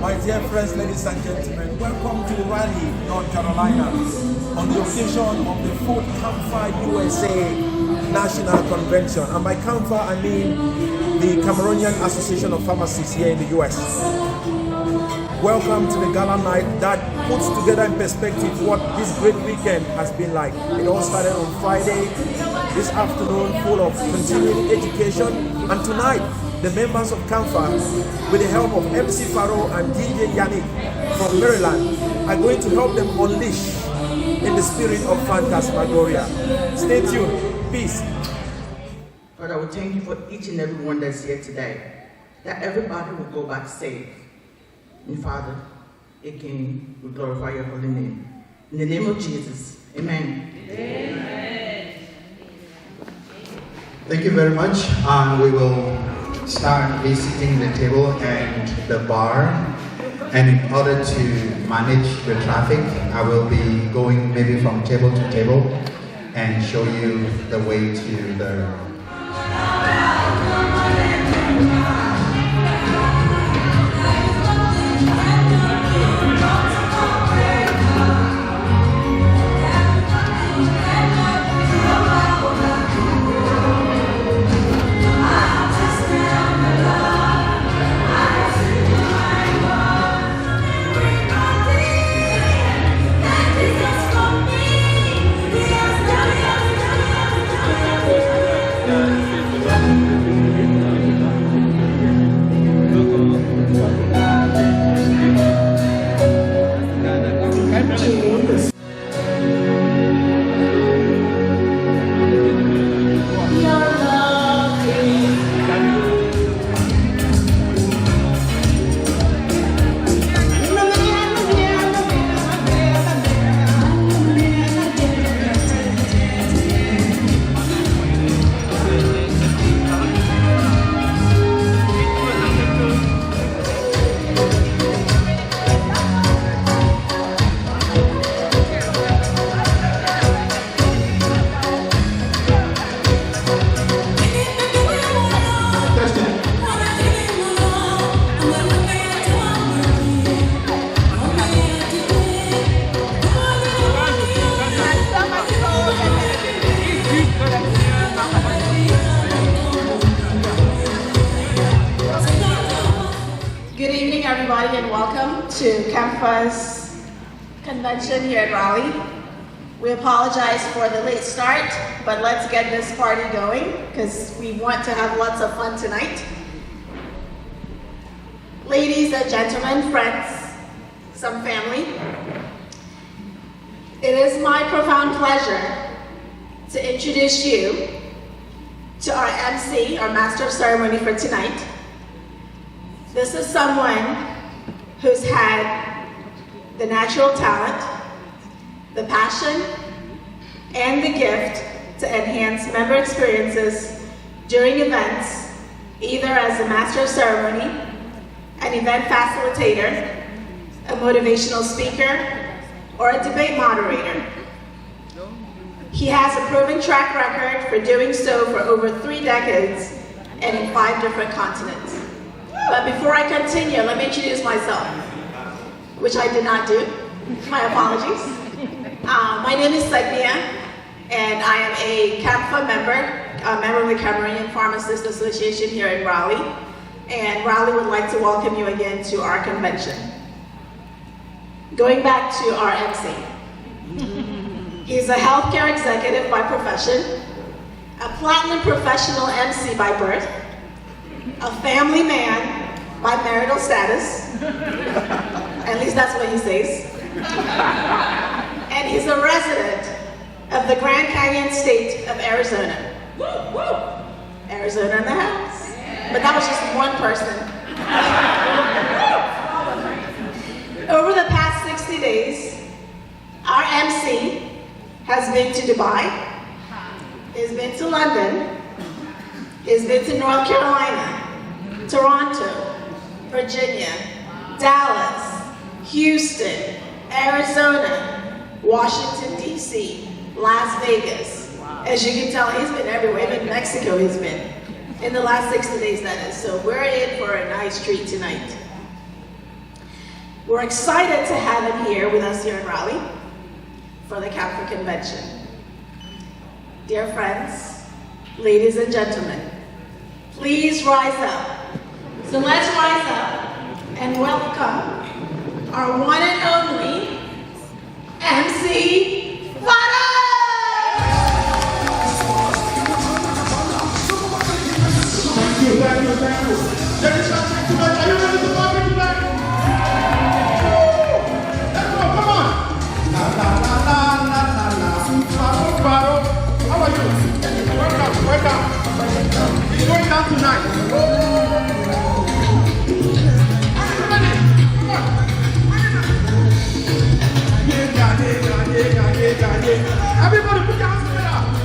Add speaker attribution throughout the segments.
Speaker 1: My dear friends, ladies and gentlemen, welcome to Raleigh, North Carolina, on the occasion of the 4th CAMPha USA National Convention. And by CAMPha, I mean the Cameroonian Association of Pharmacists here in the US. Welcome to the gala night that puts together in perspective what this great weekend has been like. It all started on Friday, this afternoon full of continuing education, and tonight the members of CAMPha, with the help of MC Faro and DJ Yannick from Maryland, are going to help them unleash in the spirit of Phantasmagoria. Stay tuned. Peace.
Speaker 2: Father, we thank you for each and every one that's here today, that everybody will go back safe. And Father, again, we glorify your holy name. In the name of Jesus, amen.
Speaker 3: Amen.
Speaker 4: Thank you very much. We will start visiting the table and the bar. And in order to manage the traffic, I will be going maybe from table to table and show you the way to the
Speaker 3: and welcome to CAMPha's convention here at Raleigh. We apologize for the late start, but let's get this party going because we want to have lots of fun tonight. Ladies and gentlemen, friends, some family, it is my profound pleasure to introduce you to our MC, our Master of Ceremony for tonight. This is someone who's had the natural talent, the passion, and the gift to enhance member experiences during events, either as a Master of Ceremony, an event facilitator, a motivational speaker, or a debate moderator. He has a proven track record for doing so for over 3 decades and in 5 different continents. But before I continue, let me introduce myself, which I did not do. My apologies. My name is Segnia, and I am a CAMPha member, a member of the Cameroon Pharmacists Association here in Raleigh. And Raleigh would like to welcome you again to our convention. Going back to our MC. He's a healthcare executive by profession, a platinum professional MC by birth, a family man by marital status, at least that's what he says, and he's a resident of the Grand Canyon state of Arizona. Woo, woo. Arizona in the house. But that was just one person. Over the past 60 days, our MC has been to Dubai, has been to London, has been to North Carolina, Toronto, Virginia, Dallas, Houston, Arizona, Washington, D.C., Las Vegas. As you can tell, he's been everywhere. Even Mexico he's been. In the last 60 days, that is. So we're in for a nice treat tonight. We're excited to have him here with us here in Raleigh for the CAMPha convention. Dear friends, ladies and gentlemen, please rise up. So let's rise up and welcome our one and only MC Vada!
Speaker 5: Thank you. Ladies and gentlemen, are you ready to party tonight? Let's go, come on. La la la la la la la. Faro, how are you? Welcome. It's going down tonight. Yeah. Everybody put your hands together.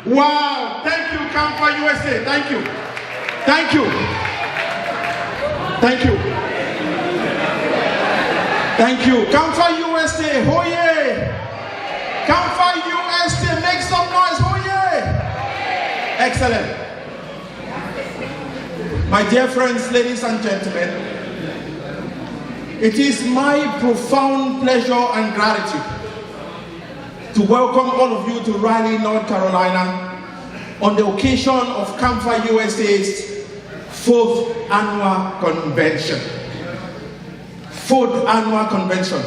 Speaker 5: Wow, thank you, CAMPha USA. Thank you. Thank you. Thank you. Thank you. CAMPha USA, oh yeah. CAMPha USA, make some noise, oh yeah. Excellent. My dear friends, ladies and gentlemen, it is my profound pleasure and gratitude to welcome all of you to Raleigh, North Carolina on the occasion of CAMPha USA's 4th annual convention. 4th annual convention.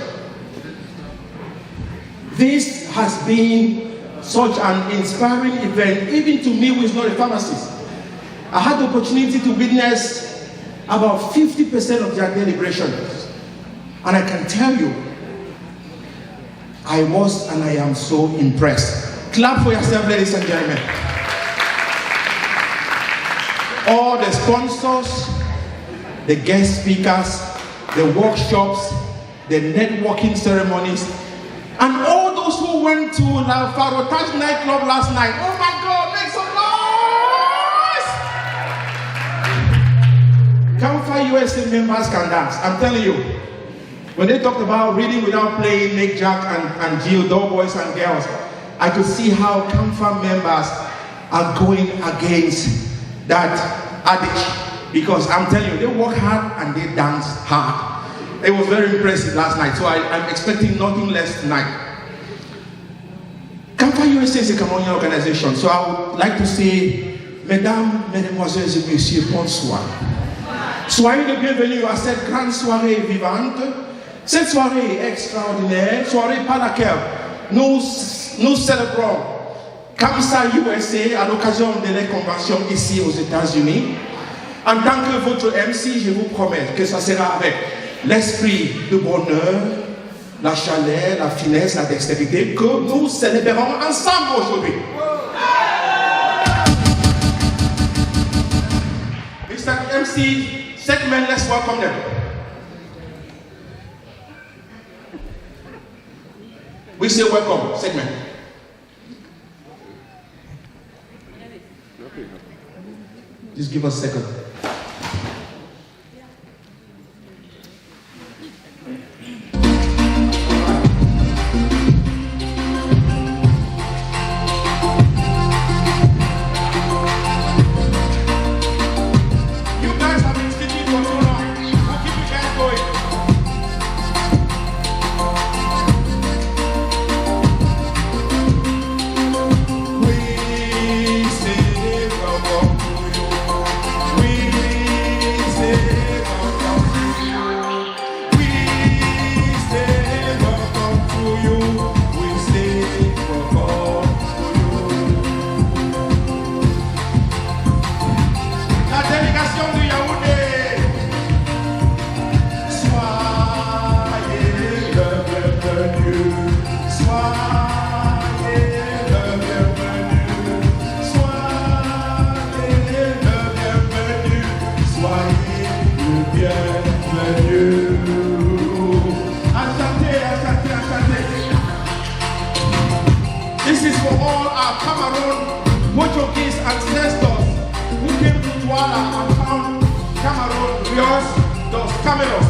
Speaker 5: This has been such an inspiring event, even to me who is not a pharmacist. I had the opportunity to witness about 50% of their deliberations. And I can tell you, I was and I am so impressed. Clap for yourself, ladies and gentlemen. all the sponsors, the guest speakers, the workshops, the networking ceremonies, and all those who went to La Farotage nightclub last night. Oh my God, make some noise! CAMPha USA members can dance. I'm telling you, when they talked about reading without playing, Nick, Jack, and Jill, doll boys and girls, I could see how CAMPha members are going against that addict, because I'm telling you, they work hard and they dance hard. It was very impressive last night, so I'm expecting nothing less tonight. CAMPha USA is a Cameroonian organization, so I would like to say, Mesdames, Mesdemoiselles et Messieurs, bonsoir. Soyez les bienvenus à cette grande soirée vivante, cette soirée extraordinaire, soirée par laquelle nous célébrons CAMPha USA à l'occasion de la convention ici aux États-Unis. En tant que votre MC, je vous promets que ça sera avec l'esprit de bonheur, la chaleur, la finesse, la dextérité que nous célébrons ensemble aujourd'hui. Mr. MC, segment, let's welcome them. We say welcome, segment. Just give us a second. This is for all our Cameroon Portuguese ancestors who came to Douala and found Cameroon, Rios, dos Cameros.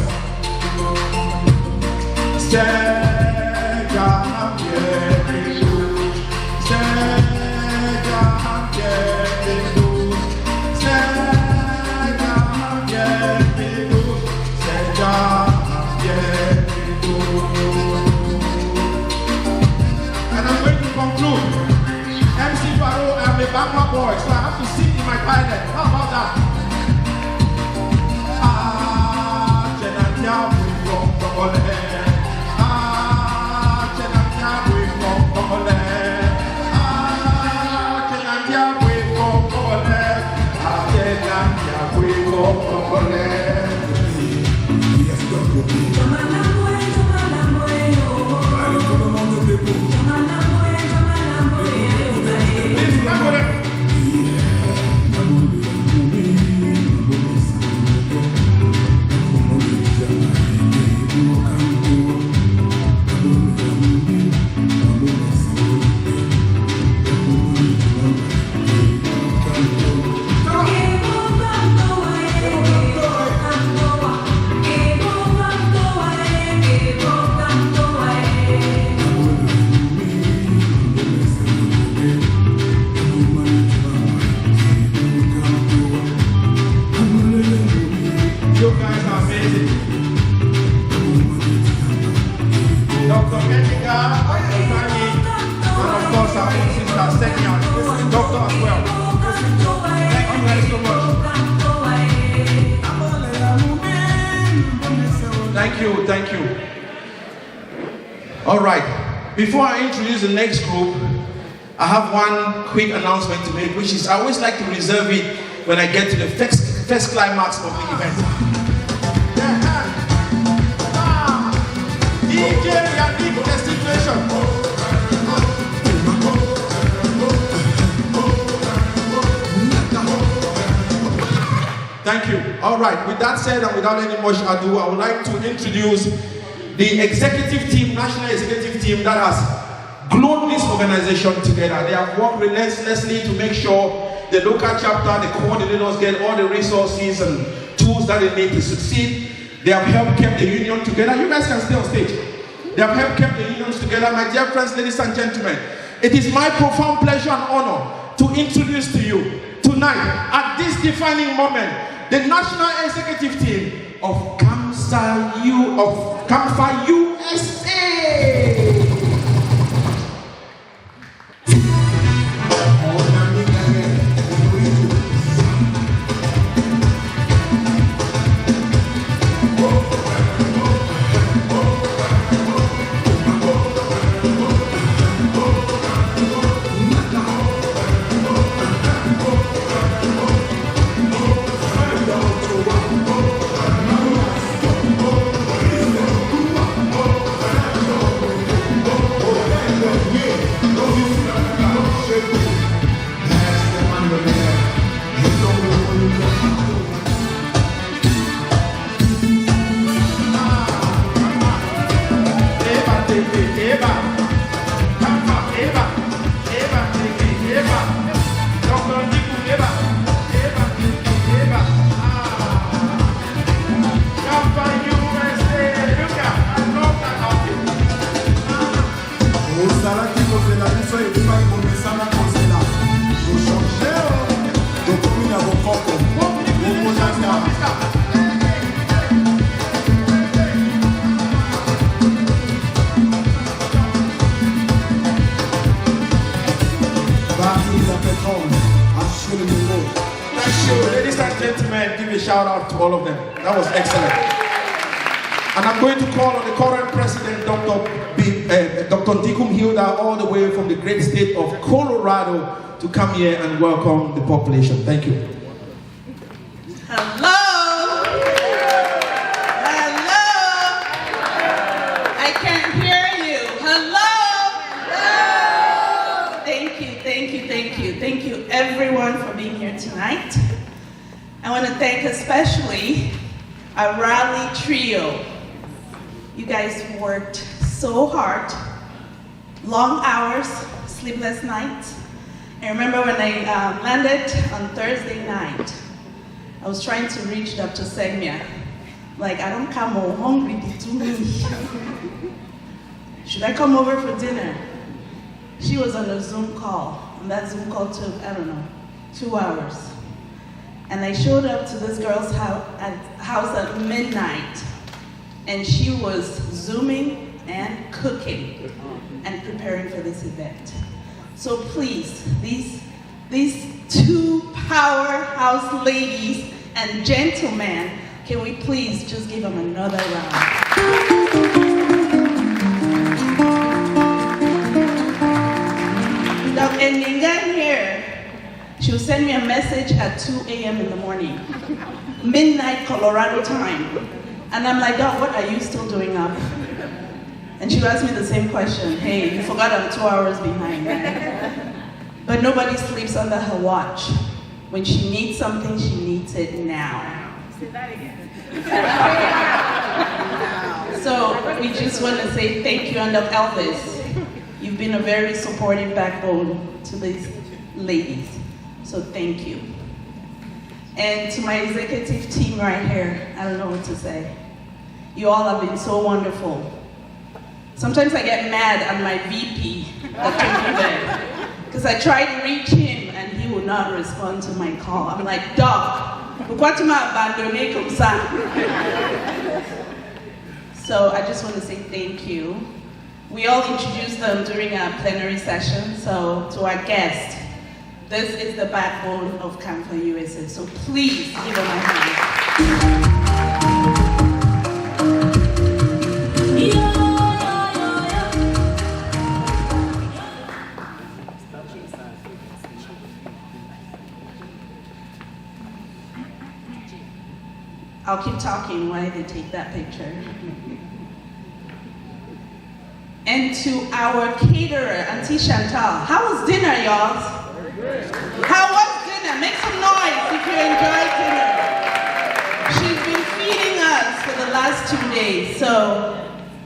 Speaker 5: Bangla boy, so I have to sing in my pilot. How about that? Thank you. All right. Before I introduce the next group, I have one quick announcement to make, which is I always like to reserve it when I get to the first climax of the event. DJ Yannick, the situation. Thank you. All right, with that said and without any much ado, I would like to introduce the executive team, national executive team that has glued this organization together. They have worked relentlessly to make sure the local chapter, the coordinators get all the resources and tools that they need to succeed. They have helped keep the union together. You guys can stay on stage. They have helped keep the unions together. My dear friends, ladies and gentlemen, it is my profound pleasure and honor to introduce to you tonight, at this defining moment, the national executive team of CAMPha USA. Ladies and gentlemen, give a shout out to all of them. That was excellent. And I'm going to call on the current president, Dr. Ndikum Hilda, all the way from the great state of Colorado, to come here and welcome the population. Thank you.
Speaker 3: Hello. Hello. I can't hear you. Hello. Hello. Thank you, thank you, thank you. Thank you everyone for being here tonight. I want to thank especially our Raleigh trio. You guys worked so hard, long hours, sleepless nights. I remember when I landed on Thursday night, I was trying to reach Dr. Segmia. Like, I don't come home hungry, be too many. Should I come over for dinner? She was on a Zoom call, and that Zoom call took, I don't know, 2 hours. And I showed up to this girl's house at midnight, and she was Zooming and cooking and preparing for this event. So please, these two powerhouse ladies and gentlemen, can we please just give them another round? Dr. Ndingan here, she will send me a message at 2 a.m. in the morning, midnight Colorado time. And I'm like, Doc, what are you still doing up? And she asked me the same question. Hey, you forgot I'm 2 hours behind. But nobody sleeps under her watch. When she needs something, she needs it now. Say that again. So we just want to say thank you, and Elvis. You've been a very supportive backbone to these ladies. So thank you. And to my executive team right here, I don't know what to say. You all have been so wonderful. Sometimes I get mad at my VP, because I try to reach him and he would not respond to my call. I'm like, Doc, pourquoi tu m'as abandonné comme ça? So I just want to say thank you. We all introduced them during our plenary session, so to our guest, this is the backbone of CAMPha USA, so please give them a hand. I'll keep talking while they take that picture. And to our caterer, Auntie Chantal. How was dinner, y'all? How was dinner? Make some noise if you enjoyed dinner.
Speaker 6: so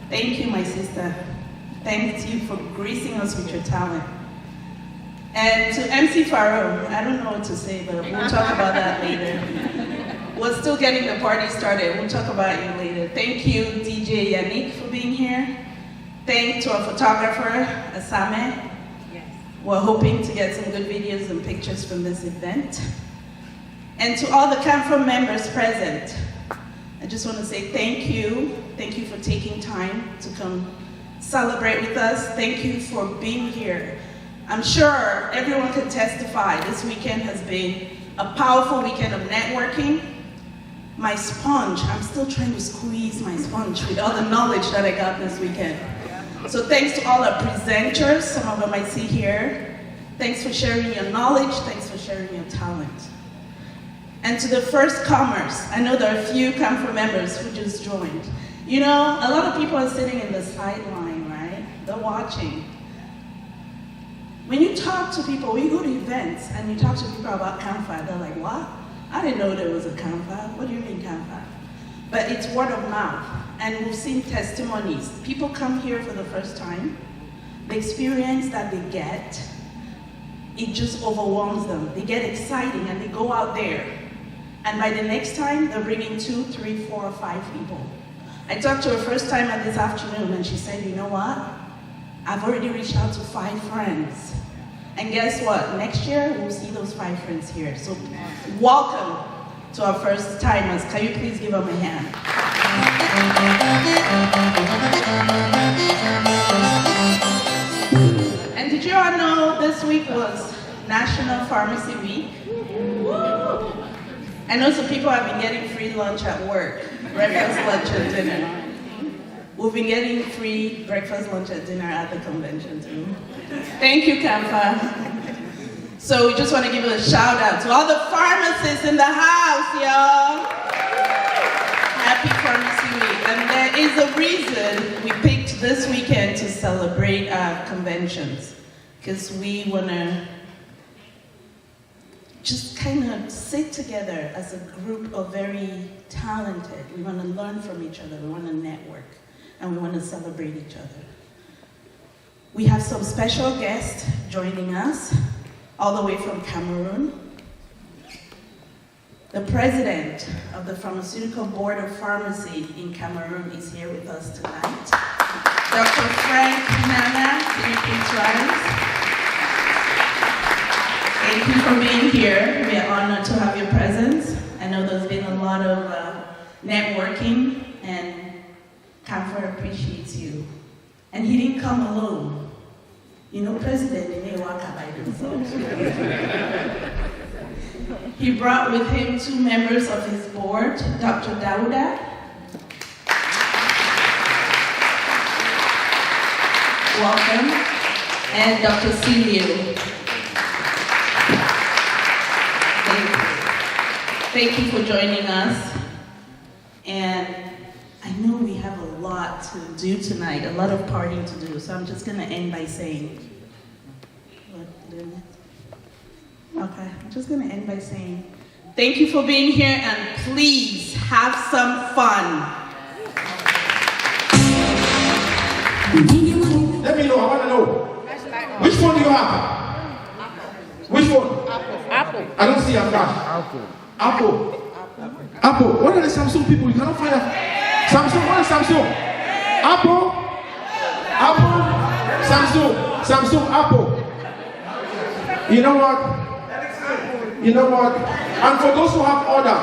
Speaker 6: thank you, my sister. Thank you for gracing us with your talent. And to MC Faro, I don't know what to say, but we'll talk about that later. We're still getting the party started. We'll talk about you later. Thank you, DJ Yannick, for being here. Thanks to our photographer, Asame. Yes. We're hoping to get some good videos and pictures from this event. And to all the CAMPha members present, I just want to say thank you. Thank you for taking time to come celebrate with us. Thank you for being here. I'm sure everyone can testify this weekend has been a powerful weekend of networking. My sponge, I'm still trying to squeeze my sponge with all the knowledge that I got this weekend. So thanks to all our presenters, some of them I see here. Thanks for sharing your knowledge, thanks for sharing your talent. And to the first comers, I know there are a few CAMPha members who just joined. You know, a lot of people are sitting in the sideline, right? They're watching. When you talk to people, when you go to events and you talk to people about CAMPha, they're like, what? I didn't know there was a CAMPha. What do you mean CAMPha? But it's word of mouth. And we've seen testimonies. People come here for the first time. The experience that they get, it just overwhelms them. They get exciting and they go out there. And by the next time, they're bringing 2, 3, 4, or 5 people. I talked to her first time at this afternoon and she said, you know what? I've already reached out to 5 friends. And guess what? Next year, we'll see those 5 friends here. So welcome to our first timers. Can you please give them a hand? And did you all know this week was National Pharmacy Week? I know some people have been getting free lunch at work, breakfast, lunch, and dinner. We've been getting free breakfast, lunch, and dinner at the convention too. Thank you, CAMPha. So we just want to give a shout out to all the pharmacists in the house, y'all. Happy Pharmacy Week. And there is a reason we picked this weekend to celebrate our conventions, because we want to just kind of sit together as a group of very talented. We want to learn from each other. We want to network. And we want to celebrate each other. We have some special guests joining us, all the way from Cameroon. The president of the Pharmaceutical Board of Pharmacy in Cameroon is here with us tonight. Dr. Frank Nana, can you please rise? Thank you for being here. We are honored to have your presence. I know there's been a lot of networking, and CAMPha appreciates you. And he didn't come alone. You know, President, they may walk by themselves. He brought with him 2 members of his board, Dr. Dauda, welcome, and Dr. Celio. Thank you for joining us. And I know we have a lot to do tonight, a lot of partying to do, so I'm just going to end by saying, thank you for being here, and please have some fun.
Speaker 5: Let me know, I want to know. Which phone do you have? Which phone? Apple. I don't see a flash. Apple. What are the Samsung people? You cannot find a Samsung. What is Samsung? Apple. Samsung, Apple. You know what? And for those who have order,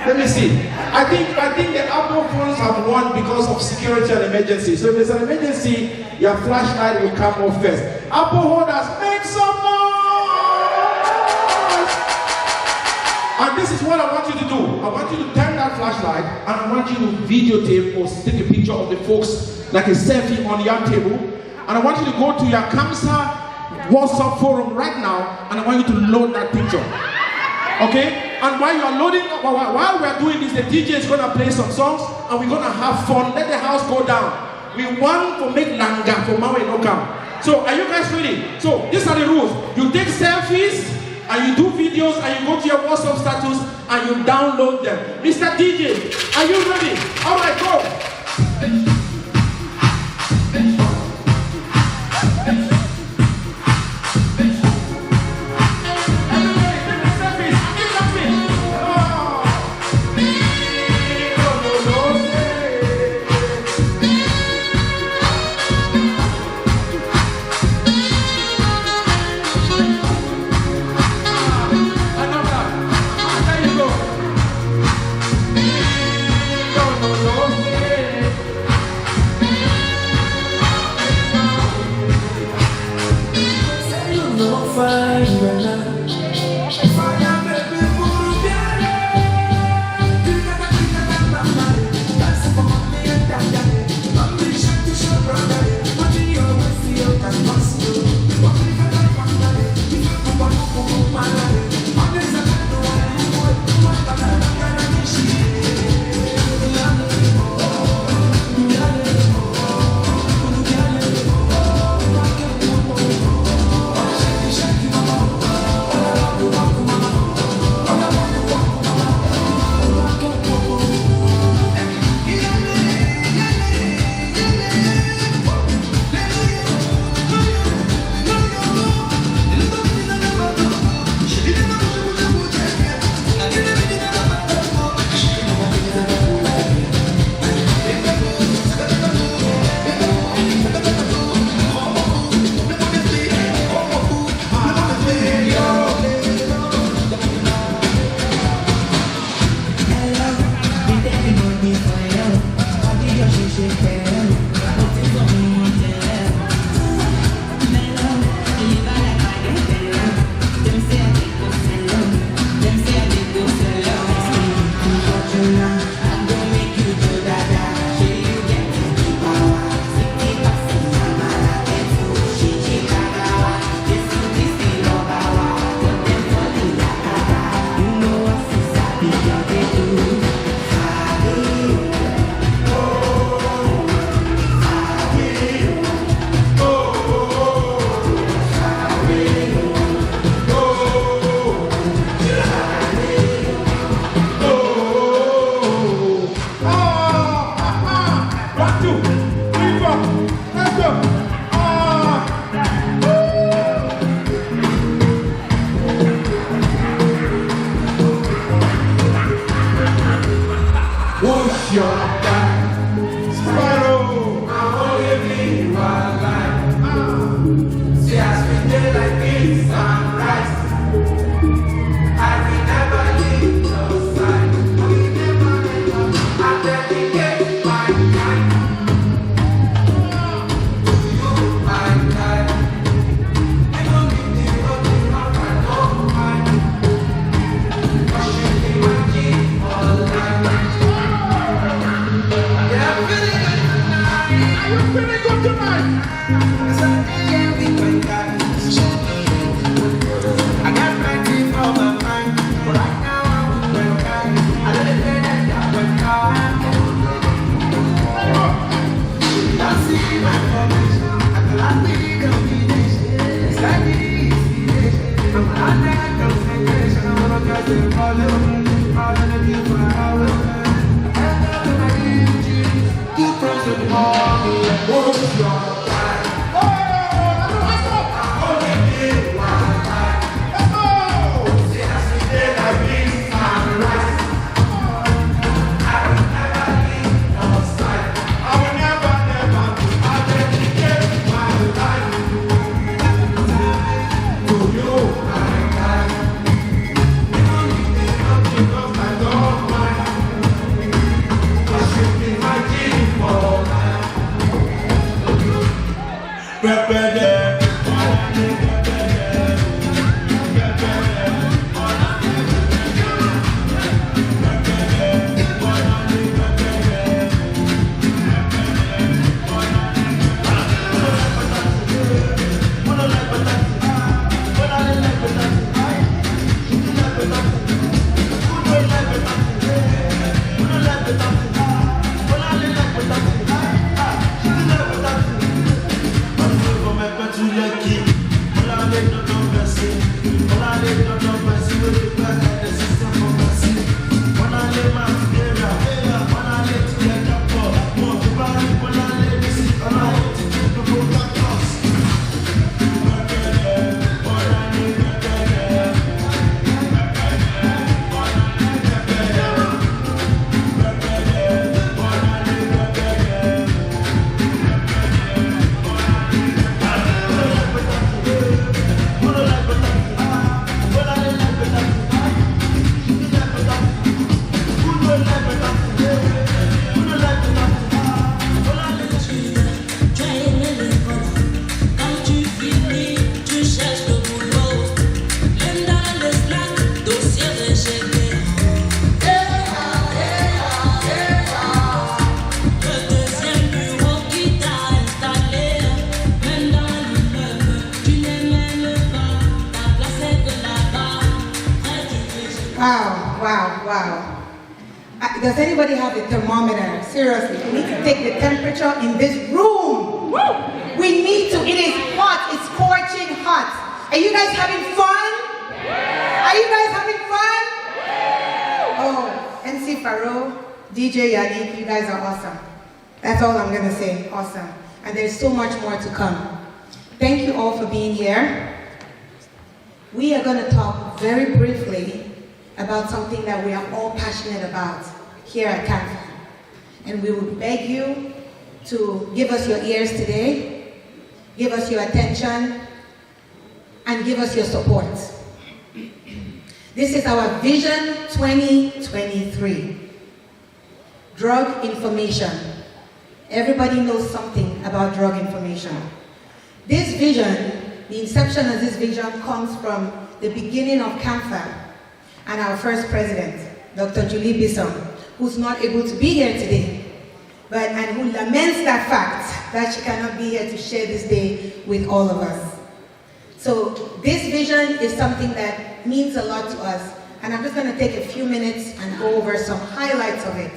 Speaker 5: let me see. I think the Apple phones have won because of security and emergency. So if there's an emergency, your flashlight will come off first. Apple holders, make some noise! And this is what I want you to do. I want you to turn that flashlight, and I want you to videotape or take a picture of the folks, like a selfie on your table. And I want you to go to your CAMPha WhatsApp forum right now, and I want you to load that picture. Okay? And while you are loading, while we are doing this, the DJ is going to play some songs, and we're going to have fun. Let the house go down. We want to make Nanga for Maui no come. So, are you guys ready? So, these are the rules. You take selfies, and you do videos, and you go to your WhatsApp status, and you download them. Mr. DJ, are you ready? All right, go.
Speaker 7: Does anybody have a thermometer? Seriously, we need to take the temperature in this room. We need to. It is hot. It's scorching hot. Are you guys having fun? Are you guys having fun? Oh, MC Faro, DJ Yannick, you guys are awesome. That's all I'm gonna say. Awesome. And there's so much more to come. Thank you all for being here. We are going to talk very briefly about something that we are all passionate about here at CAMPha. And we would beg you to give us your ears today, give us your attention, and give us your support. This is our Vision 2023. Drug information. Everybody knows something about drug information. This vision, the inception of this vision, comes from the beginning of CAMPha and our first president, Dr. Julie Bisson, who's not able to be here today, and who laments that fact that she cannot be here to share this day with all of us. So this vision is something that means a lot to us, and I'm just going to take a few minutes and go over some highlights of it.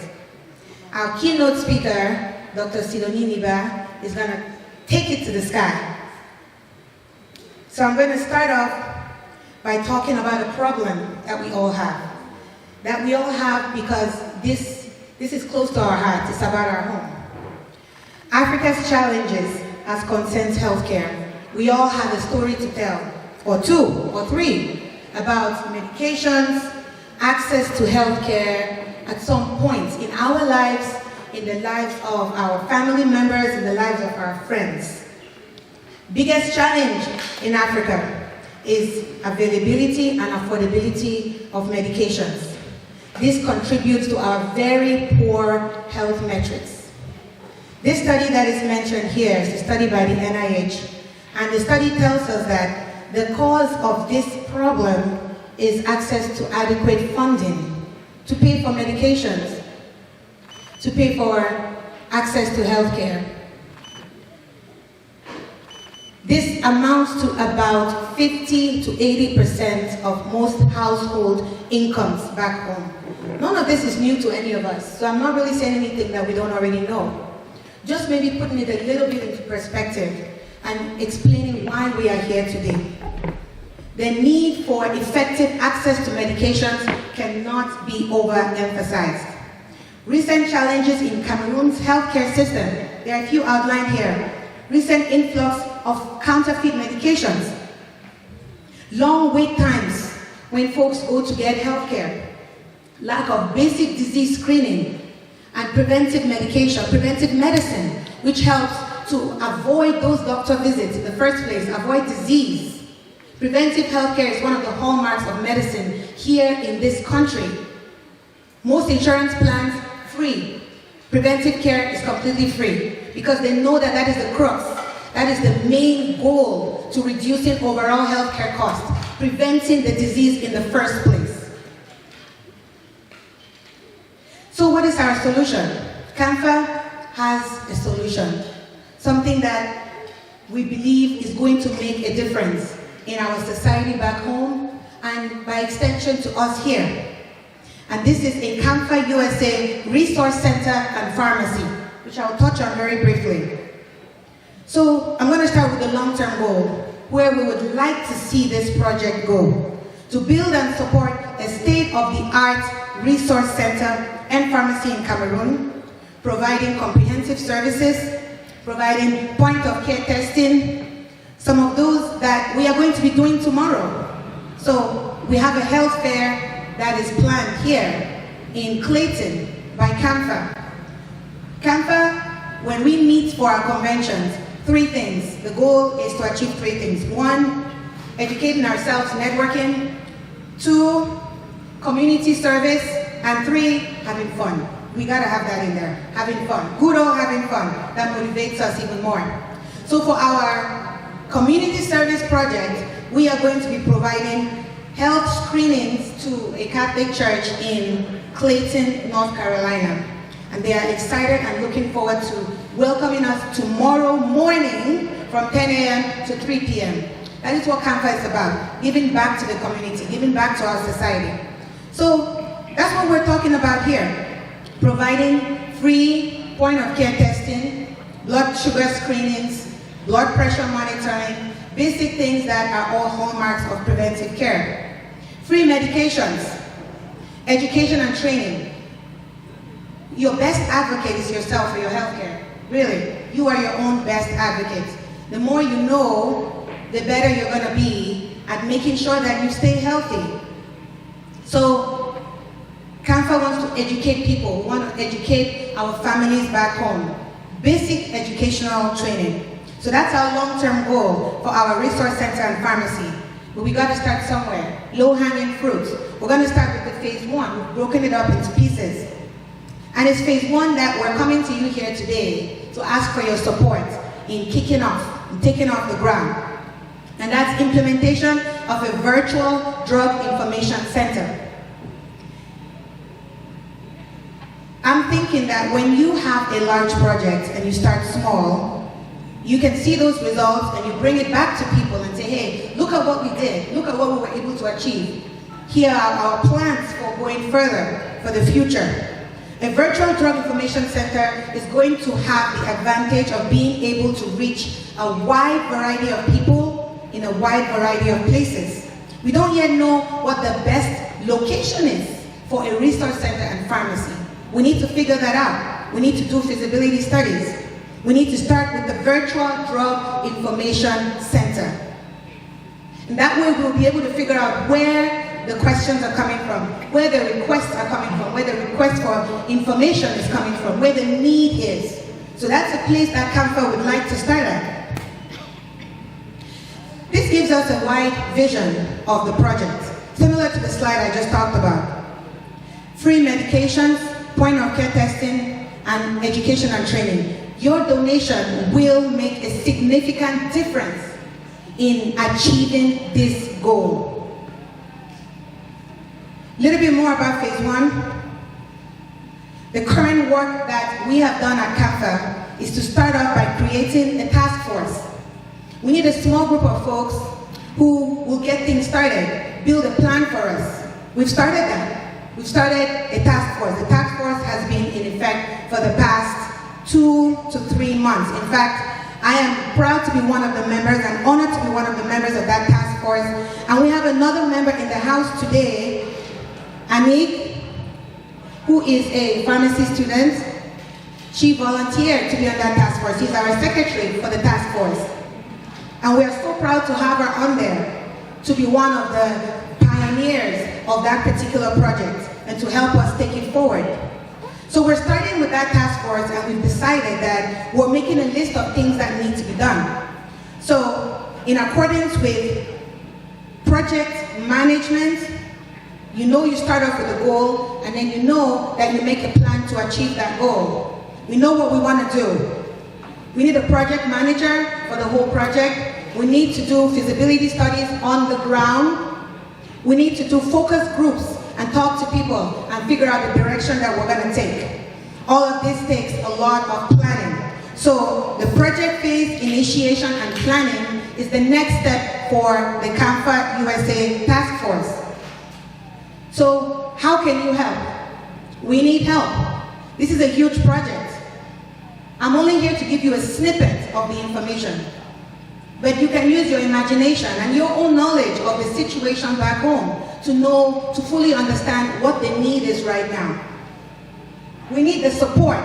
Speaker 7: Our keynote speaker, Dr. Sidonie Niba, is going to take it to the sky. So I'm going to start off by talking about a problem that we all have. That we all have because this is close to our heart. It's about our home. Africa's challenges as concerns healthcare. We all have a story to tell, or two, or three, about medications, access to healthcare at some point in our lives, in the lives of our family members, in the lives of our friends. Biggest challenge in Africa is availability and affordability of medications. This contributes to our very poor health metrics. This study that is mentioned here is a study by the NIH, and the study tells us that the cause of this problem is access to adequate funding to pay for medications, to pay for access to healthcare. This amounts to about 50 to 80% of most household incomes back home. None of this is new to any of us, so I'm not really saying anything that we don't already know. Just maybe putting it a little bit into perspective and explaining why we are here today. The need for effective access to medications cannot be overemphasized. Recent challenges in Cameroon's healthcare system, there are a few outlined here. Recent influx of counterfeit medications, long wait times when folks go to get healthcare, lack of basic disease screening, and preventive medicine, which helps to avoid those doctor visits in the first place, avoid disease. Preventive healthcare is one of the hallmarks of medicine here in this country. Most insurance plans, free. Preventive care is completely free because they know that that is the crux. That is the main goal to reducing overall healthcare costs, preventing the disease in the first place. So what is our solution? CAMPha has a solution, something that we believe is going to make a difference in our society back home and by extension to us here. And this is a CAMPha USA resource center and pharmacy, which I'll touch on very briefly. So I'm going to start with the long-term goal, where we would like to see this project go. To build and support a state-of-the-art resource center and pharmacy in Cameroon, providing comprehensive services, providing point-of-care testing, some of those that we are going to be doing tomorrow. So we have a health fair that is planned here in Clayton by CAMPha. CAMPha, when we meet for our conventions, 3 things. The goal is to achieve 3 things. 1, educating ourselves, networking. 2, community service. And 3, having fun. We gotta have that in there, having fun. Good old having fun. That motivates us even more. So for our community service project, we are going to be providing health screenings to a Catholic church in Clayton, North Carolina. And they are excited and looking forward to welcoming us tomorrow morning from 10 a.m. to 3 p.m. That is what CAMPha is about, giving back to the community, giving back to our society. So that's what we're talking about here, providing free point-of-care testing, blood sugar screenings, blood pressure monitoring, basic things that are all hallmarks of preventive care. Free medications, education and training. Your best advocate is yourself for your healthcare. Really, you are your own best advocate. The more you know, the better you're going to be at making sure that you stay healthy. So, CAMPha wants to educate people. We want to educate our families back home. Basic educational training. So that's our long-term goal for our resource center and pharmacy. But we got to start somewhere. Low-hanging fruits. We're going to start with the phase 1. We've broken it up into pieces. And it's phase 1 that we're coming to you here today to ask for your support in kicking off, in taking off the ground. And that's implementation of a virtual drug information center. I'm thinking that when you have a large project and you start small, you can see those results and you bring it back to people and say, hey, look at what we did, look at what we were able to achieve. Here are our plans for going further for the future. A virtual drug information center is going to have the advantage of being able to reach a wide variety of people in a wide variety of places. We don't yet know what the best location is for a resource center and pharmacy. We need to figure that out. We need to do feasibility studies. We need to start with the virtual drug information center. And that way we'll be able to figure out where the questions are coming from, where the requests are coming from, where the request for information is coming from, where the need is. So that's a place that CAMPha would like to start at. This gives us a wide vision of the project, similar to the slide I just talked about. Free medications, point-of-care testing, and education and training. Your donation will make a significant difference in achieving this goal. A little bit more about phase 1. The current work that we have done at CAMPha is to start off by creating a task force. We need a small group of folks who will get things started, build a plan for us. We've started that. We've started a task force. The task force has been in effect for the past 2 to 3 months. In fact, I am proud to be one of the members and honored to be one of the members of that task force. And we have another member in the house today, Anik, who is a pharmacy student. She volunteered to be on that task force. She's our secretary for the task force. And we are so proud to have her on there to be one of the pioneers of that particular project and to help us take it forward. So we're starting with that task force, and we've decided that we're making a list of things that need to be done. So in accordance with project management, you know you start off with a goal, and then you know that you make a plan to achieve that goal. We know what we want to do. We need a project manager for the whole project. We need to do feasibility studies on the ground. We need to do focus groups and talk to people and figure out the direction that we're going to take. All of this takes a lot of planning. So the project phase initiation and planning is the next step for the CAMPha USA task force. So how can you help? We need help. This is a huge project. I'm only here to give you a snippet of the information, but you can use your imagination and your own knowledge of the situation back home to fully understand what the need is right now. We need the support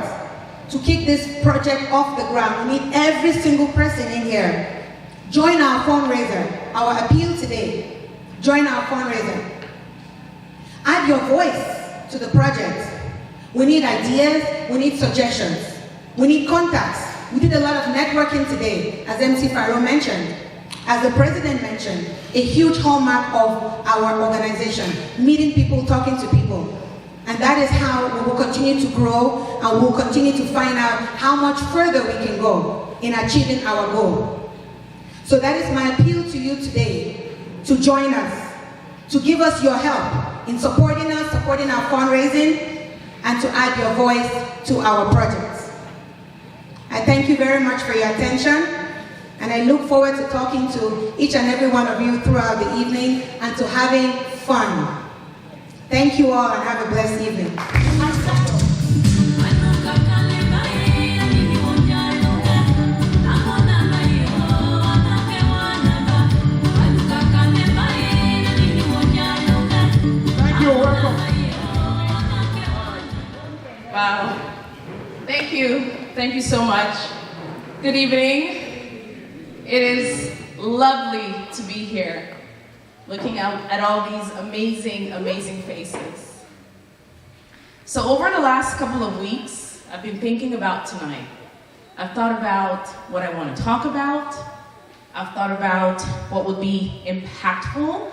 Speaker 7: to kick this project off the ground. We need every single person in here. Join our fundraiser, our appeal today. Join our fundraiser. Add your voice to the project. We need ideas, we need suggestions. We need contacts. We did a lot of networking today, as MC Faro mentioned. As the president mentioned, a huge hallmark of our organization, meeting people, talking to people. And that is how we will continue to grow, and we will continue to find out how much further we can go in achieving our goal. So that is my appeal to you today, to join us, to give us your help in supporting us, supporting our fundraising, and to add your voice to our projects. I thank you very much for your attention, and I look forward to talking to each and every one of you throughout the evening and to having fun. Thank you all, and have a blessed evening.
Speaker 5: Thank you, welcome.
Speaker 8: Wow. Thank you so much. Good evening. It is lovely to be here, looking out at all these amazing, amazing faces. So over the last couple of weeks, I've been thinking about tonight. I've thought about what I want to talk about. I've thought about what would be impactful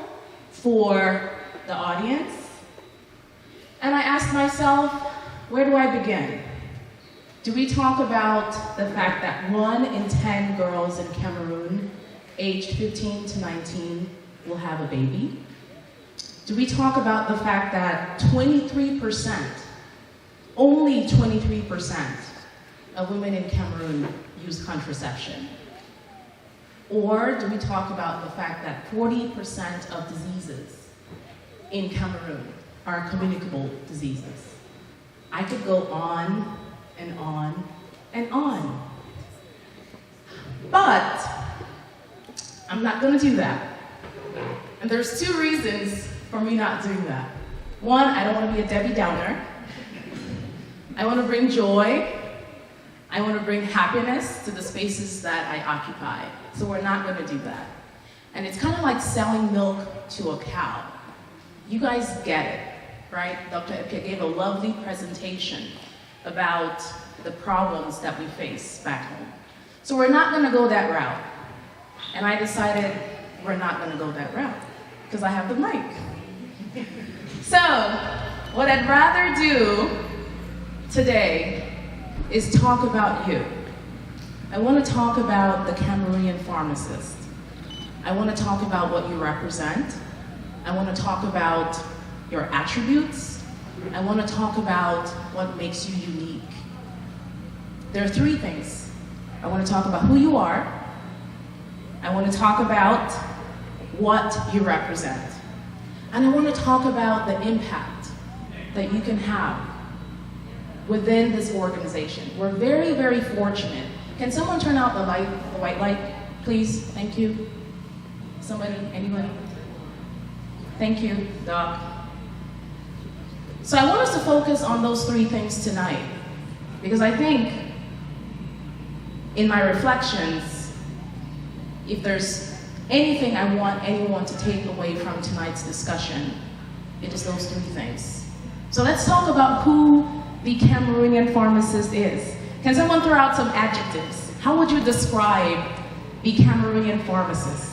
Speaker 8: for the audience. And I asked myself, where do I begin? Do we talk about the fact that 1 in 10 girls in Cameroon, aged 15 to 19, will have a baby? Do we talk about the fact that 23%, only 23% of women in Cameroon use contraception? Or do we talk about the fact that 40% of diseases in Cameroon are communicable diseases? I could go on and on and on. But I'm not going to do that. And there's 2 reasons for me not doing that. 1, I don't want to be a Debbie Downer. I want to bring joy. I want to bring happiness to the spaces that I occupy. So we're not going to do that. And it's kind of like selling milk to a cow. You guys get it, right? Dr. Epia gave a lovely presentation about the problems that we face back home. So we're not going to go that route. And I decided we're not going to go that route because I have the mic. So what I'd rather do today is talk about you. I want to talk about the Cameroonian pharmacist. I want to talk about what you represent. I want to talk about your attributes. I want to talk about what makes you unique. There are three things. I want to talk about who you are. I want to talk about what you represent. And I want to talk about the impact that you can have within this organization. We're very, very fortunate. Can someone turn out the light, the white light, please? Thank you. Somebody, anybody? Thank you, Doc. So I want us to focus on those three things tonight, because I think in my reflections, if there's anything I want anyone to take away from tonight's discussion, it is those three things. So let's talk about who the Cameroonian pharmacist is. Can someone throw out some adjectives? How would you describe the Cameroonian pharmacist?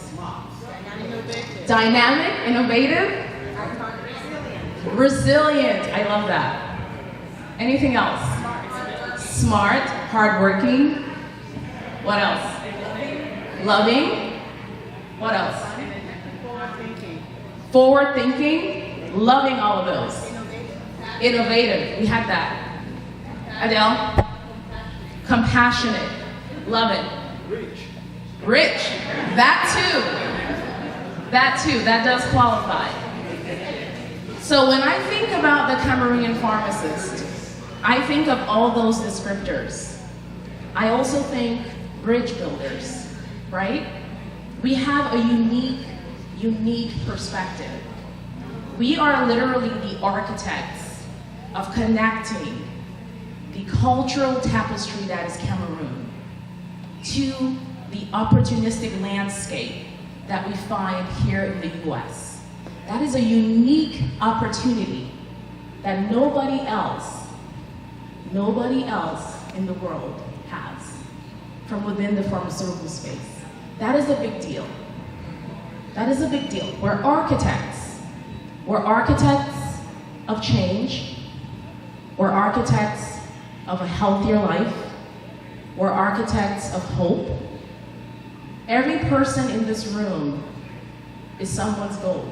Speaker 8: Dynamic, innovative, resilient. I love that. Anything else? Smart, hardworking. What else? Loving. What else? Forward thinking. Loving all of those. Innovative. We had that. Adele? Compassionate. Love it. Rich. That too. That too. That does qualify. So when I think about the Cameroonian pharmacist, I think of all those descriptors. I also think bridge builders, right? We have a unique perspective. We are literally the architects of connecting the cultural tapestry that is Cameroon to the opportunistic landscape that we find here in the US. That is a unique opportunity that nobody else in the world has from within the pharmaceutical space. That is a big deal. That is a big deal. We're architects. We're architects of change. We're architects of a healthier life. We're architects of hope. Every person in this room is someone's goal.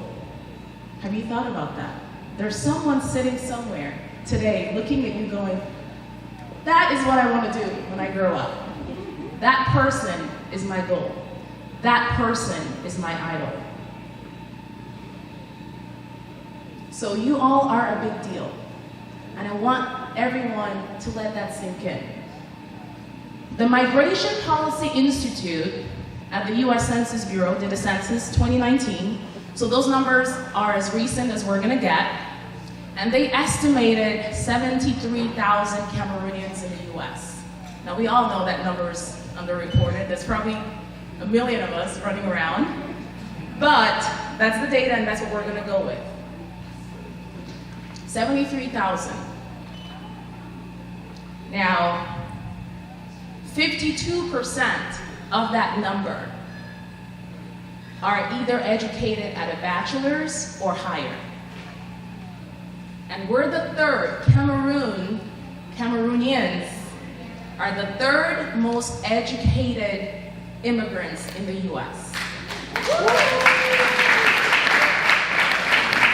Speaker 8: Have you thought about that? There's someone sitting somewhere today looking at you going, that is what I want to do when I grow up. That person is my goal. That person is my idol. So you all are a big deal. And I want everyone to let that sink in. The Migration Policy Institute at the US Census Bureau did a census 2019. So those numbers are as recent as we're gonna get. And they estimated 73,000 Cameroonians in the US. Now we all know that number is underreported. There's probably a million of us running around. But that's the data and that's what we're gonna go with. 73,000. Now, 52% of that number are either educated at a bachelor's or higher. And we're the third, Cameroonians are the third most educated immigrants in the US.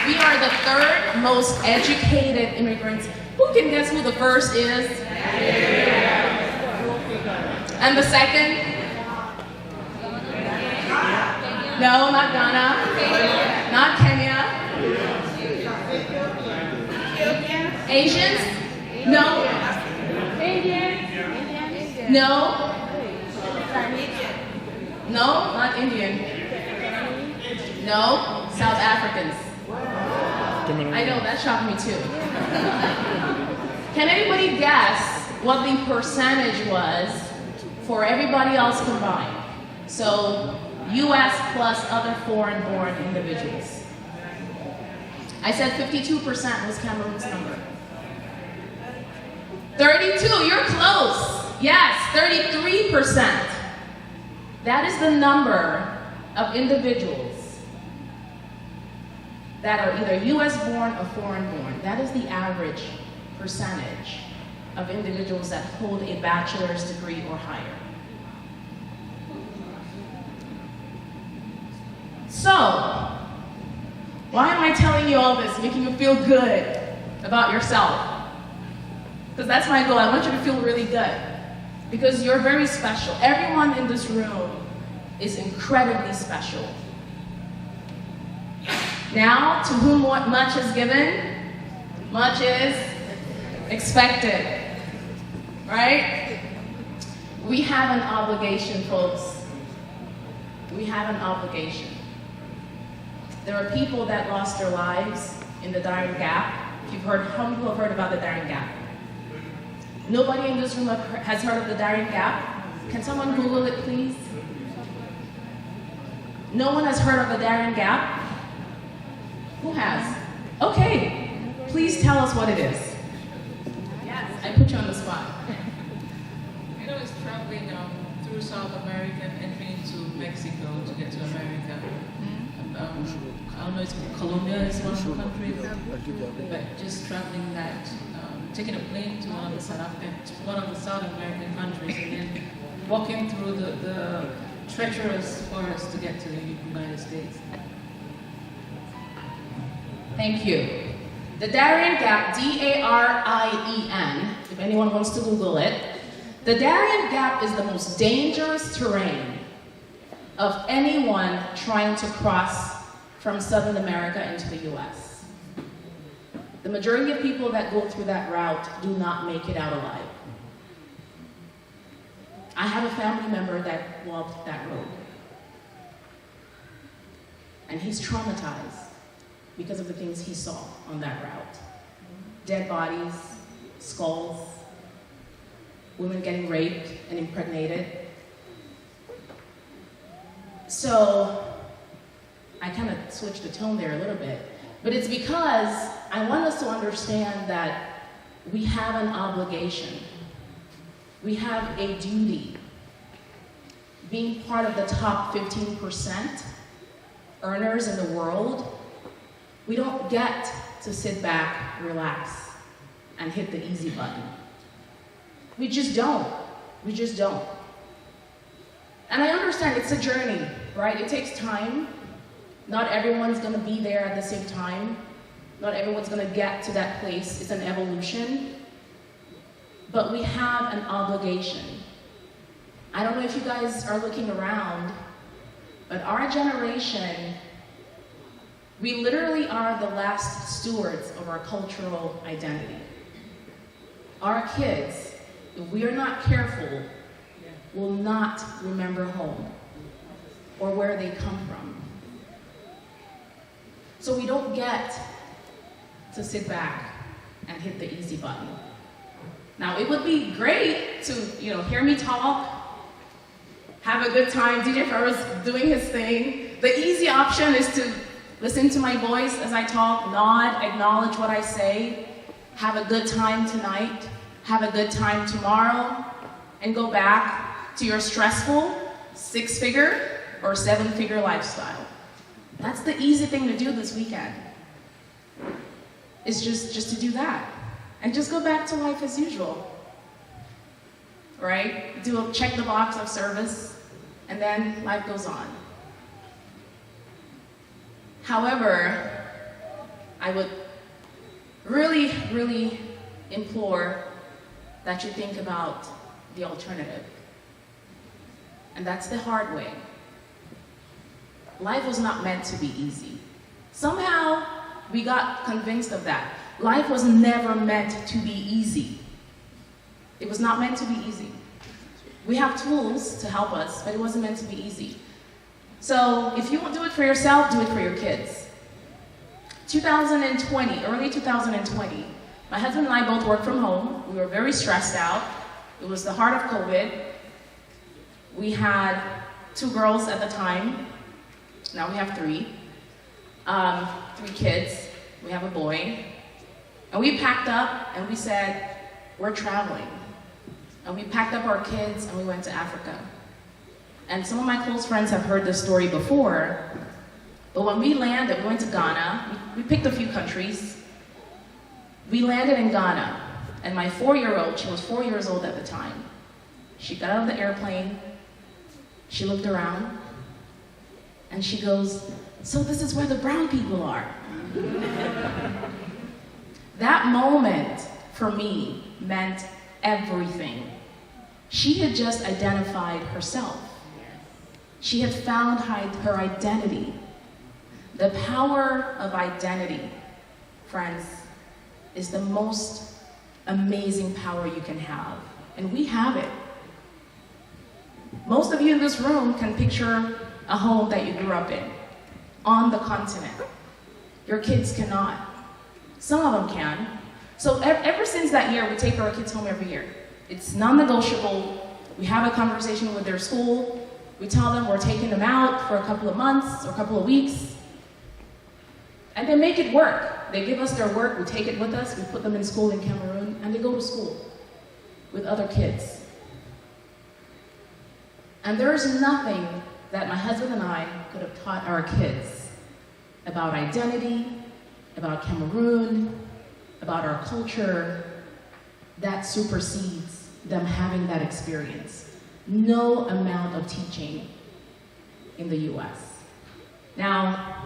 Speaker 8: We are the third most educated immigrants. Who can guess who the first is? And the second? No, not Ghana. Not Kenya. Asians? No. No. No, not Indian. No, South Africans. I know, that shocked me too. Can anybody guess what the percentage was for everybody else combined? So, US plus other foreign-born individuals. I said 52% was Cameroon's number. 32, you're close. Yes, 33%. That is the number of individuals that are either US born or foreign born. That is the average percentage of individuals that hold a bachelor's degree or higher. So, Why am I telling you all this, making you feel good about yourself? Because that's my goal. I want you to feel really good. Because you're very special. Everyone in this room is incredibly special. Now, to whom much is given, much is expected. Right? We have an obligation, folks. We have an obligation. There are people that lost their lives in the Darien Gap. If you've heard, how many people have heard about the Darien Gap? Nobody in this room has heard of the Darien Gap? Can someone Google it, please? No one has heard of the Darien Gap? Who has? Okay, please tell us what it is. Yes, I put you on the spot.
Speaker 9: You know, it's traveling through South America and entering into Mexico to get to America. I don't know, it's Colombia is one of the countries, but just traveling that, taking a plane to one of the South American countries, and then walking through the treacherous forest to get to the United States.
Speaker 8: Thank you. The Darien Gap, D-A-R-I-E-N, if anyone wants to Google it. The Darien Gap is the most dangerous terrain of anyone trying to cross from Southern America into the US. The majority of people that go through that route do not make it out alive. I have a family member that walked that road. And he's traumatized because of the things he saw on that route. Dead bodies, skulls, women getting raped and impregnated. So I kind of switched the tone there a little bit, but it's because I want us to understand that we have an obligation. We have a duty. Being part of the top 15% earners in the world, we don't get to sit back, relax, and hit the easy button. We just don't. We just don't. And I understand it's a journey, right? It takes time. Not everyone's gonna be there at the same time. Not everyone's gonna get to that place. It's an evolution. But we have an obligation. I don't know if you guys are looking around, but our generation, we literally are the last stewards of our cultural identity. Our kids, if we are not careful, will not remember home or where they come from. So we don't get to sit back and hit the easy button. Now, it would be great to, hear me talk, have a good time. DJ Farrow's doing his thing. The easy option is to listen to my voice as I talk, nod, acknowledge what I say, have a good time tonight, have a good time tomorrow, and go back to your stressful 6-figure or 7-figure lifestyle. That's the easy thing to do this weekend. Is just to do that. And just go back to life as usual. Right? Check the box of service, and then life goes on. However, I would really, really implore that you think about the alternative. And that's the hard way. Life was not meant to be easy. Somehow, we got convinced of that. Life was never meant to be easy. It was not meant to be easy. We have tools to help us, but it wasn't meant to be easy. So if you won't do it for yourself, do it for your kids. 2020, early 2020, my husband and I both worked from home. We were very stressed out. It was the heart of COVID. We had 2 girls at the time. Now we have 3. 3 kids. We have a boy. And we packed up and we said, we're traveling. And we packed up our kids and we went to Africa. And some of my close friends have heard this story before, but when we landed, we went to Ghana. We picked a few countries. We landed in Ghana, and my 4-year-old, she was 4 years old at the time, she got out of the airplane, she looked around, and she goes, So this is where the brown people are. That moment for me meant everything. She had just identified herself. She had found her identity. The power of identity, friends, is the most amazing power you can have. And we have it. Most of you in this room can picture a home that you grew up in, on the continent. Your kids cannot. Some of them can. So ever since that year, we take our kids home every year. It's non-negotiable. We have a conversation with their school. We tell them we're taking them out for a couple of months or a couple of weeks. And they make it work. They give us their work, we take it with us, we put them in school in Cameroon, and they go to school with other kids. And there is nothing that my husband and I could have taught our kids about identity, about Cameroon, about our culture, that supersedes them having that experience. No amount of teaching in the US. Now,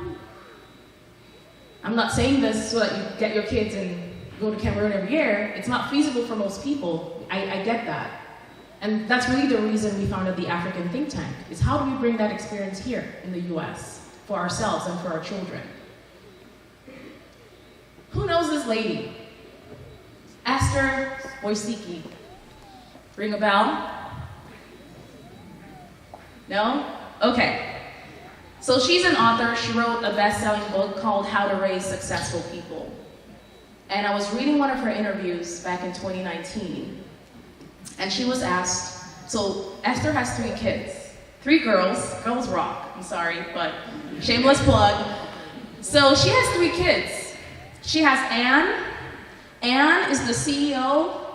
Speaker 8: I'm not saying this so that you get your kids and go to Cameroon every year. It's not feasible for most people. I get that. And that's really the reason we founded the African Think Tank, is how do we bring that experience here in the US for ourselves and for our children? Who knows this lady? Esther Boisiki. Ring a bell? No? Okay. So she's an author. She wrote a best-selling book called How to Raise Successful People. And I was reading one of her interviews back in 2019, and she was asked, so Esther has 3 kids, 3 girls, girls rock, I'm sorry, but shameless plug. So she has 3 kids. She has Anne. Anne is the CEO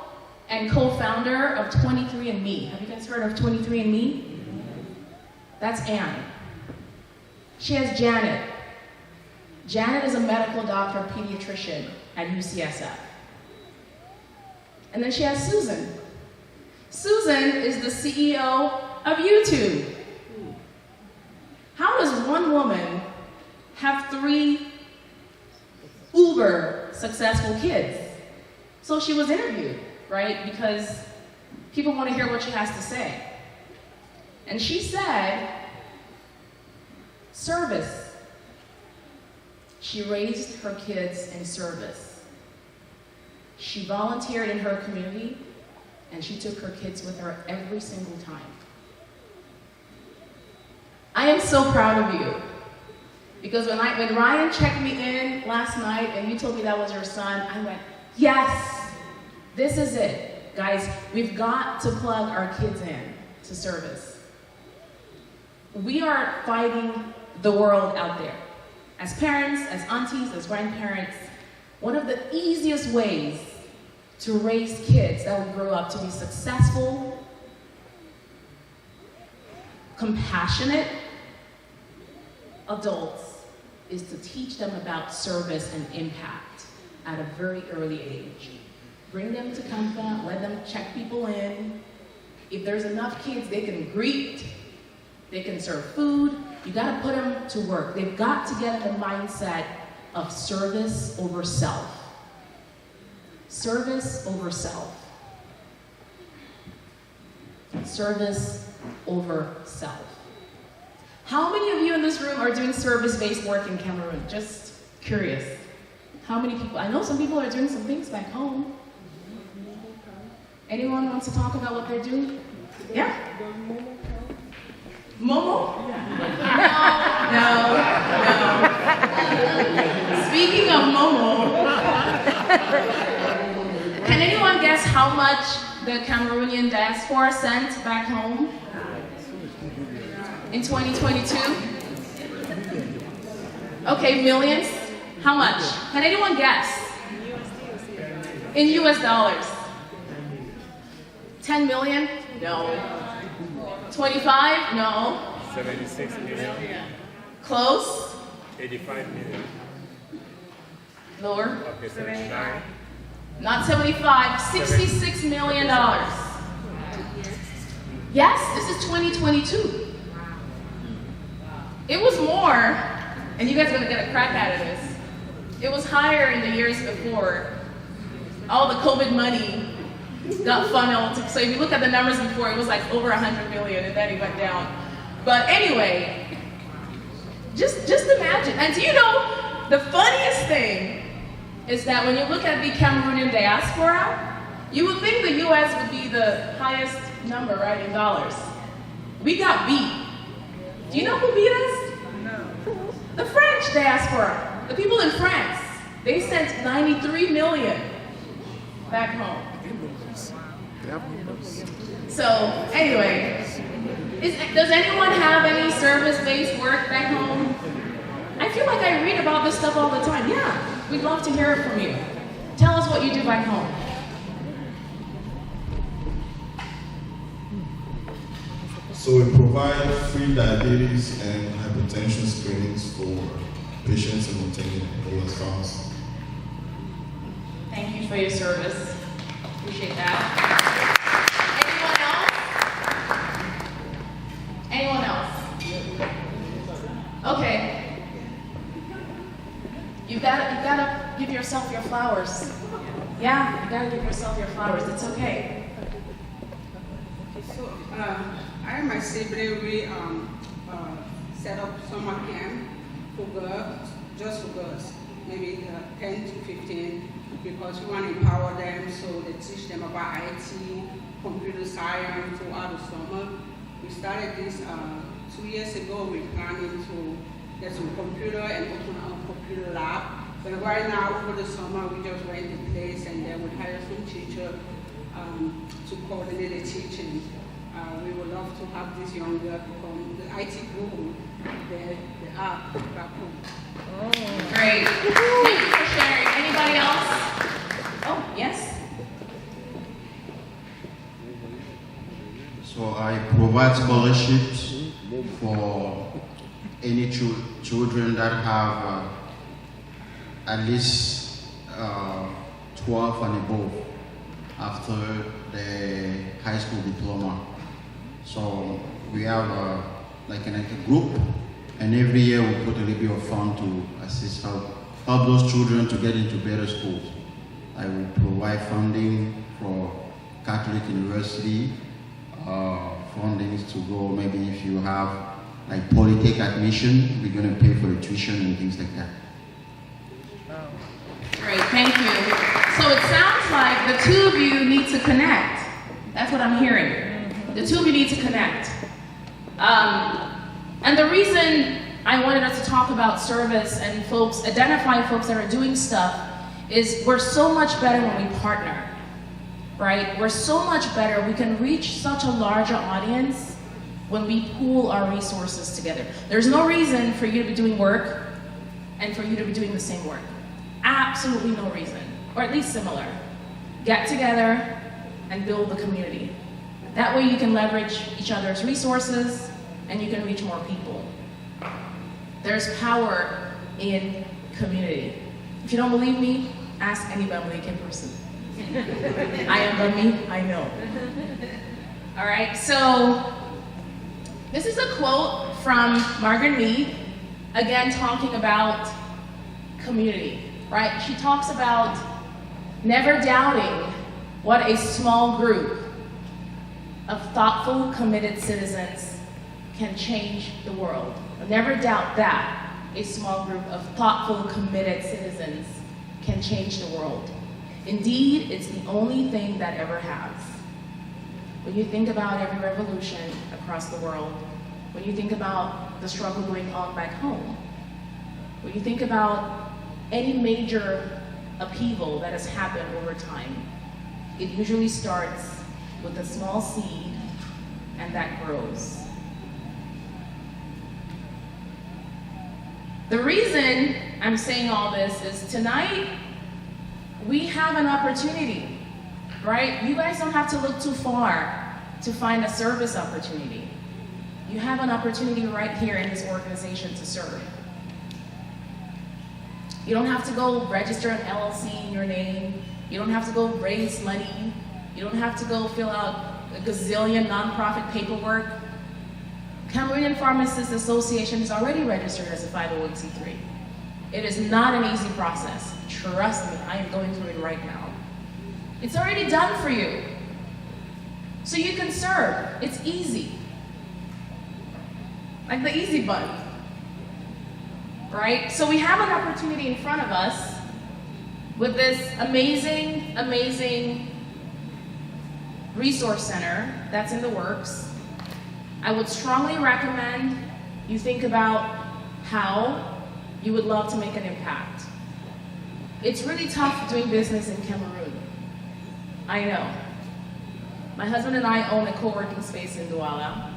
Speaker 8: and co-founder of 23andMe. Have you guys heard of 23andMe? That's Anne. She has Janet. Janet is a medical doctor, pediatrician at UCSF. And then she has Susan. Susan is the CEO of YouTube. How does one woman have 3 uber successful kids? So she was interviewed, right? Because people want to hear what she has to say. And she said, service. She raised her kids in service. She volunteered in her community, and she took her kids with her every single time. I am so proud of you. Because when Ryan checked me in last night and you told me that was your son, I went, yes, this is it. Guys, we've got to plug our kids in to service. We are fighting the world out there. As parents, as aunties, as grandparents, one of the easiest ways to raise kids that will grow up to be successful, compassionate adults is to teach them about service and impact at a very early age. Bring them to CAMPha, let them check people in. If there's enough kids, they can greet, they can serve food. You gotta put them to work. They've got to get in the mindset of service over self. Service over self. Service over self. How many of you in this room are doing service-based work in Cameroon? Just curious. How many people? I know some people are doing some things back home. Anyone wants to talk about what they're doing? Yeah? Momo? No. Speaking of Momo, can anyone guess how much the Cameroonian diaspora sent back home in 2022? Okay, millions. How much? Can anyone guess? In US dollars. 10 million? No. 25? No.
Speaker 10: 76 million.
Speaker 8: Close?
Speaker 10: 85 million.
Speaker 8: Lower?
Speaker 10: Okay, 79.
Speaker 8: Not 75, $66 million. Yes, this is 2022. It was more and you guys are gonna get a crack out of this. It was higher in the years before. All the COVID money got funneled. So if you look at the numbers before, it was like over 100 million, and then it went down. But anyway, just imagine. And do you know, the funniest thing is that when you look at the Cameroonian diaspora, you would think the US would be the highest number, right, in dollars. We got beat. Do you know who beat us? No. The French diaspora, the people in France. They sent 93 million back home. So anyway, does anyone have any service-based work back home? I feel like I read about this stuff all the time. Yeah, we'd love to hear it from you. Tell us what you do back home.
Speaker 11: So we provide free diabetes and hypertension screenings for patients in obtaining ALS pharmacy.
Speaker 8: Thank you for your service. Appreciate that. Anyone else? Okay. You gotta give yourself your flowers. Yeah, you gotta give yourself your flowers. It's okay.
Speaker 12: So, I and my sibling, we set up summer camp for girls, just for girls, maybe 10 to 15, because we want to empower them, so they teach them about IT, computer science throughout the summer. We started this 2 years ago. We're planning to get some computer and open a computer lab. But right now, over the summer, we just rent a place and then we hire some teacher to coordinate the teaching. We would love to have this young girl become the IT guru. They are back home.
Speaker 8: Oh, great. Thank you for sharing. Anybody else? Oh, yes.
Speaker 13: So I provide scholarships for any children that have at least 12 and above after the high school diploma. So we have like a group, and every year we put a little bit of fund to assist help those children to get into better schools. I will provide funding for Catholic University, fundings to go, maybe if you have like Polytech admission, we're going to pay for the tuition and things like that.
Speaker 8: Great, thank you. So it sounds like the two of you need to connect. That's what I'm hearing. The two of you need to connect. And the reason I wanted us to talk about service and folks, identifying folks that are doing stuff, is we're so much better when we partner, right? We're so much better, we can reach such a larger audience when we pool our resources together. There's no reason for you to be doing work and for you to be doing the same work. Absolutely no reason, or at least similar. Get together and build the community. That way you can leverage each other's resources and you can reach more people. There's power in community. If you don't believe me, ask any Bamileke person. I am Bami, I know. All right, so this is a quote from Margaret Mead, again talking about community, right? She talks about never doubting what a small group of thoughtful, committed citizens can change the world. Never doubt that a small group of thoughtful, committed citizens can change the world. Indeed, it's the only thing that ever has. When you think about every revolution across the world, when you think about the struggle going on back home, when you think about any major upheaval that has happened over time, it usually starts with a small seed and that grows. The reason I'm saying all this is tonight we have an opportunity, right? You guys don't have to look too far to find a service opportunity. You have an opportunity right here in this organization to serve. You don't have to go register an LLC in your name. You don't have to go raise money. You don't have to go fill out a gazillion nonprofit paperwork. Cameroon Pharmacists Association is already registered as a 501c3. It is not an easy process. Trust me, I am going through it right now. It's already done for you. So you can serve. It's easy. Like the easy button. Right? So we have an opportunity in front of us with this amazing, amazing resource center that's in the works. I would strongly recommend you think about how you would love to make an impact. It's really tough doing business in Cameroon. I know. My husband and I own a co-working space in Douala,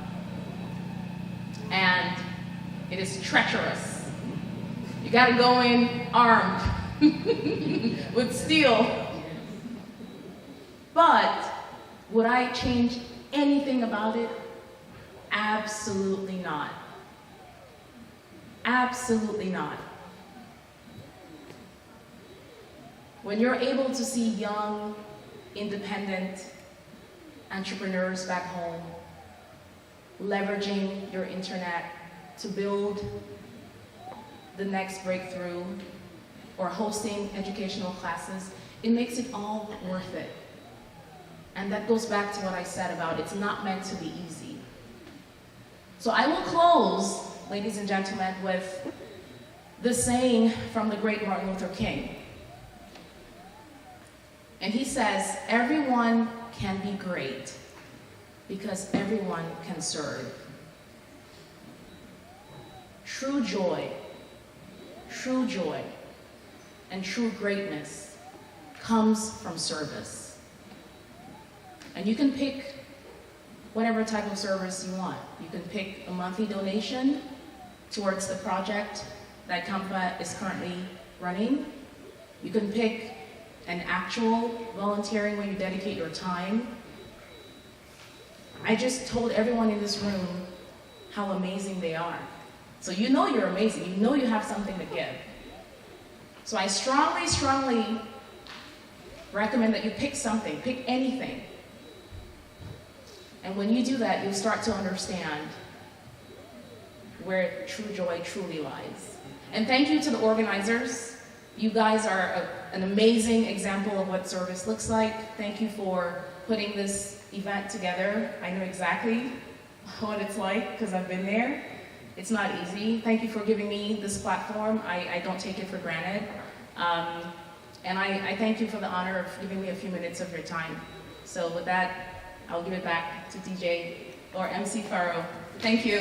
Speaker 8: and it is treacherous. You gotta go in armed with steel. But would I change anything about it? Absolutely not. Absolutely not. When you're able to see young, independent entrepreneurs back home leveraging your internet to build the next breakthrough or hosting educational classes, it makes it all worth it. And that goes back to what I said about it's not meant to be easy. So I will close, ladies and gentlemen, with the saying from the great Martin Luther King. And he says, everyone can be great because everyone can serve. True joy, and true greatness comes from service. And you can pick whatever type of service you want. You can pick a monthly donation towards the project that CAMPha is currently running. You can pick an actual volunteering where you dedicate your time. I just told everyone in this room how amazing they are. So you know you're amazing. You know you have something to give. So I strongly, strongly recommend that you pick something, pick anything. And when you do that, you'll start to understand where true joy truly lies. And thank you to the organizers. You guys are an amazing example of what service looks like. Thank you for putting this event together. I know exactly what it's like because I've been there. It's not easy. Thank you for giving me this platform. I don't take it for granted. And I thank you for the honor of giving me a few minutes of your time. So with that, I'll give it back to DJ or MC Faro. Thank you.